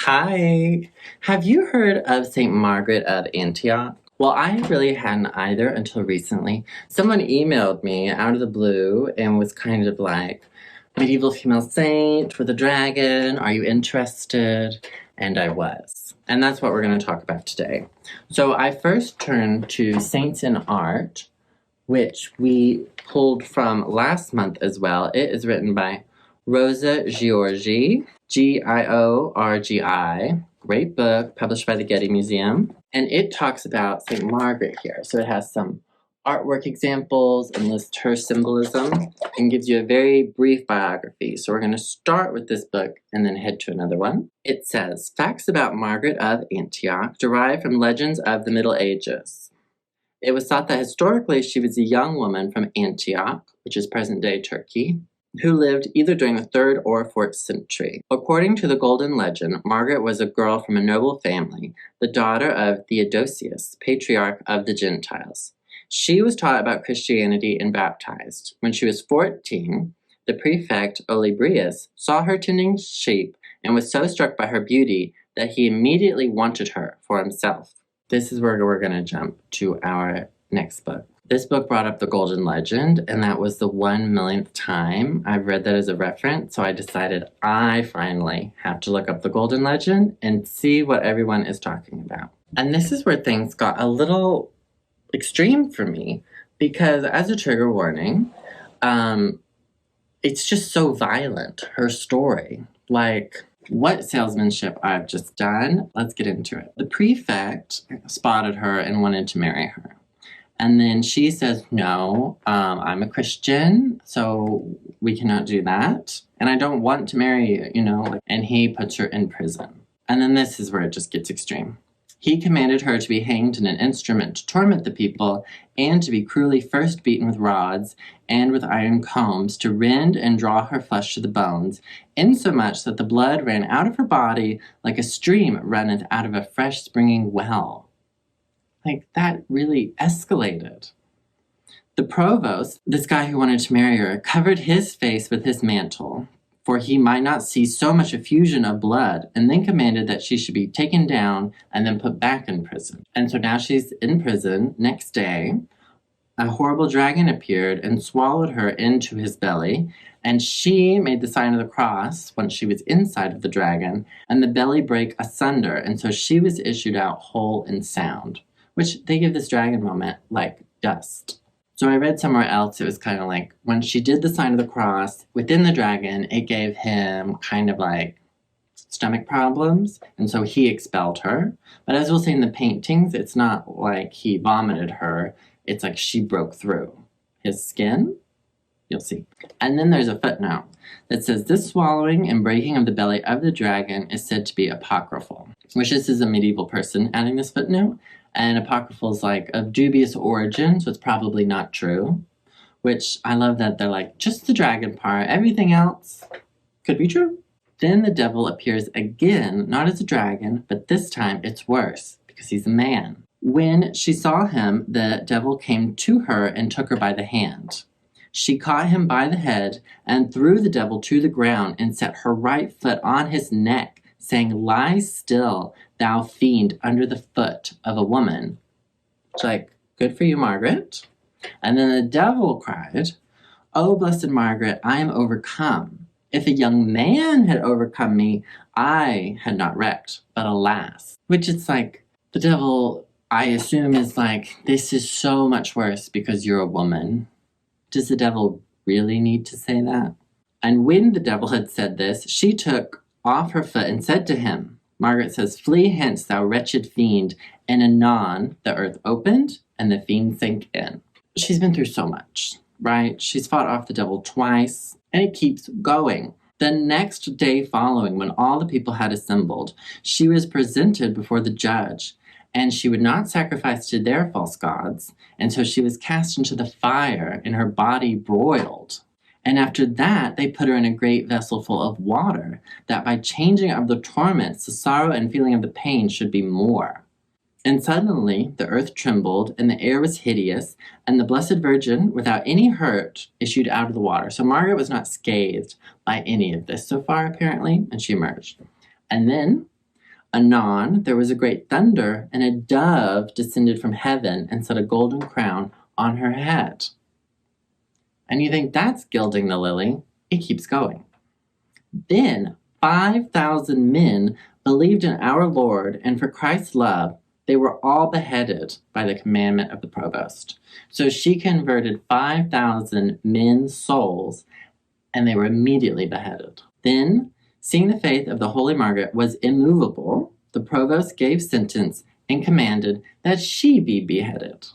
Hi. Have you heard of St. Margaret of Antioch? Well, I really hadn't either until recently. Someone emailed me out of the blue and was kind of like, medieval female saint with a dragon, are you interested? And I was. And that's what we're going to talk about today. So I first turned to Saints in Art, which we pulled from last month as well. It is written by Rosa Giorgi, Giorgi. Great book, published by the Getty Museum. And it talks about St. Margaret here. So it has some artwork examples and lists her symbolism and gives you a very brief biography. So we're going to start with this book and then head to another one. It says, Facts about Margaret of Antioch derived from legends of the Middle Ages. It was thought that historically she was a young woman from Antioch, which is present-day Turkey, who lived either during the 3rd or 4th century. According to the Golden Legend, Margaret was a girl from a noble family, the daughter of Theodosius, patriarch of the Gentiles. She was taught about Christianity and baptized. When she was 14, the prefect, Olybrius, saw her tending sheep and was so struck by her beauty that he immediately wanted her for himself. This is where we're going to jump to our next book. This book brought up the Golden Legend, and that was the 1,000,000th time I've read that as a reference, so I decided I finally have to look up the Golden Legend and see what everyone is talking about. And this is where things got a little extreme for me, because as a trigger warning, it's just so violent, her story. Like, what salesmanship I've just done. Let's get into it. The prefect spotted her and wanted to marry her. And then she says, no, I'm a Christian, so we cannot do that. And I don't want to marry you, and he puts her in prison. And then this is where it just gets extreme. He commanded her to be hanged in an instrument to torment the people and to be cruelly first beaten with rods and with iron combs to rend and draw her flesh to the bones, insomuch that the blood ran out of her body like a stream runneth out of a fresh springing well. Like, that really escalated. The provost, this guy who wanted to marry her, covered his face with his mantle, for he might not see so much effusion of blood, and then commanded that she should be taken down and then put back in prison. And so now she's in prison. Next day, a horrible dragon appeared and swallowed her into his belly, and she made the sign of the cross once she was inside of the dragon, and the belly brake asunder, and so she was issued out whole and sound. Which they give this dragon moment like dust. So I read somewhere else, it was kind of like when she did the sign of the cross within the dragon, it gave him kind of like stomach problems. And so he expelled her. But as we'll see in the paintings, it's not like he vomited her. It's like she broke through his skin. You'll see. And then there's a footnote that says this swallowing and breaking of the belly of the dragon is said to be apocryphal, which this is a medieval person adding this footnote. And apocryphal is like of dubious origin, so it's probably not true. Which I love that they're like, just the dragon part, everything else could be true. Then the devil appears again, not as a dragon, but this time it's worse, because he's a man. When she saw him, the devil came to her and took her by the hand. She caught him by the head and threw the devil to the ground and set her right foot on his neck, saying, lie still, thou fiend, under the foot of a woman. It's like, good for you, Margaret. And then the devil cried, oh, blessed Margaret, I am overcome. If a young man had overcome me, I had not wrecked, but alas. Which it's like, the devil, I assume, is like, this is so much worse because you're a woman. Does the devil really need to say that? And when the devil had said this, she took off her foot and said to him, Margaret says, flee hence, thou wretched fiend. And anon the earth opened and the fiend sank in. She's been through so much, right? She's fought off the devil twice, and it keeps going. The next day following, when all the people had assembled, she was presented before the judge, and she would not sacrifice to their false gods, and so she was cast into the fire, and her body broiled. And after that, they put her in a great vessel full of water, that by changing of the torments, the sorrow and feeling of the pain should be more. And suddenly the earth trembled, and the air was hideous, and the Blessed Virgin, without any hurt, issued out of the water. So Margaret was not scathed by any of this so far, apparently, and she emerged. And then Anon, there was a great thunder, and a dove descended from heaven and set a golden crown on her head. And you think that's gilding the lily. It keeps going. Then 5,000 men believed in our Lord, and for Christ's love, they were all beheaded by the commandment of the provost. So she converted 5,000 men's souls, and they were immediately beheaded. Then, seeing the faith of the Holy Margaret was immovable, the provost gave sentence and commanded that she be beheaded.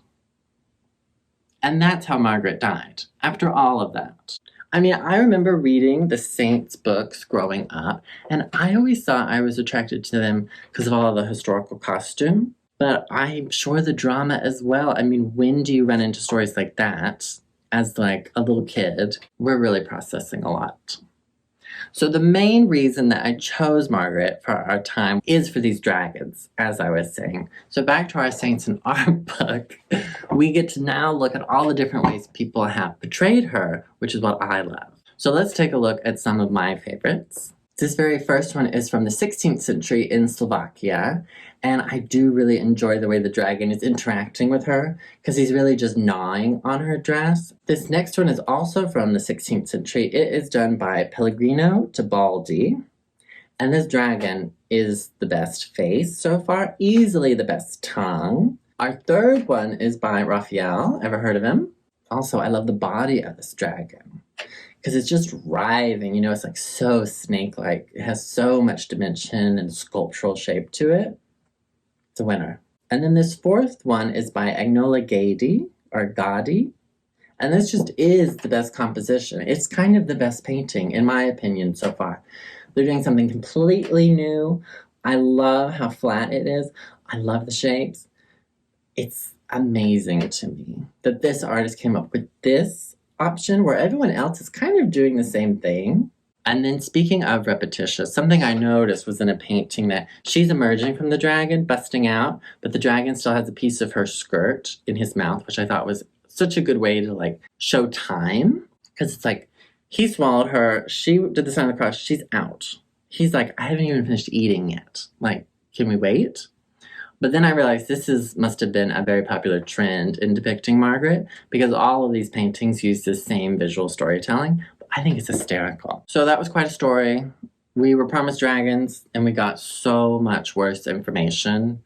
And that's how Margaret died, after all of that. I mean, I remember reading the saints' books growing up, and I always thought I was attracted to them because of all of the historical costume, but I'm sure the drama as well. I mean, when do you run into stories like that as like a little kid? We're really processing a lot. So the main reason that I chose Margaret for our time is for these dragons, as I was saying. So back to our Saints in our book, we get to now look at all the different ways people have portrayed her, which is what I love. So let's take a look at some of my favorites. This very first one is from the 16th century in Slovakia, and I do really enjoy the way the dragon is interacting with her because he's really just gnawing on her dress. This next one is also from the 16th century. It is done by Pellegrino Tebaldi, and this dragon is the best face so far, easily the best tongue. Our third one is by Raphael. Ever heard of him? Also, I love the body of this dragon because it's just writhing, you know, it's like so snake-like. It has so much dimension and sculptural shape to it. It's a winner. And then this fourth one is by Agnola Gadi, or Gadi. And this just is the best composition. It's kind of the best painting, in my opinion, so far. They're doing something completely new. I love how flat it is. I love the shapes. It's amazing to me that this artist came up with this option where everyone else is kind of doing the same thing. And then speaking of repetitious, something I noticed was in a painting that she's emerging from the dragon, busting out, but the dragon still has a piece of her skirt in his mouth, which I thought was such a good way to like show time. Because it's like, he swallowed her, she did the sign of the cross, she's out. He's like, I haven't even finished eating yet. Like, can we wait? But then I realized this must have been a very popular trend in depicting Margaret because all of these paintings use the same visual storytelling. I think it's hysterical. So that was quite a story. We were promised dragons and we got so much worse information.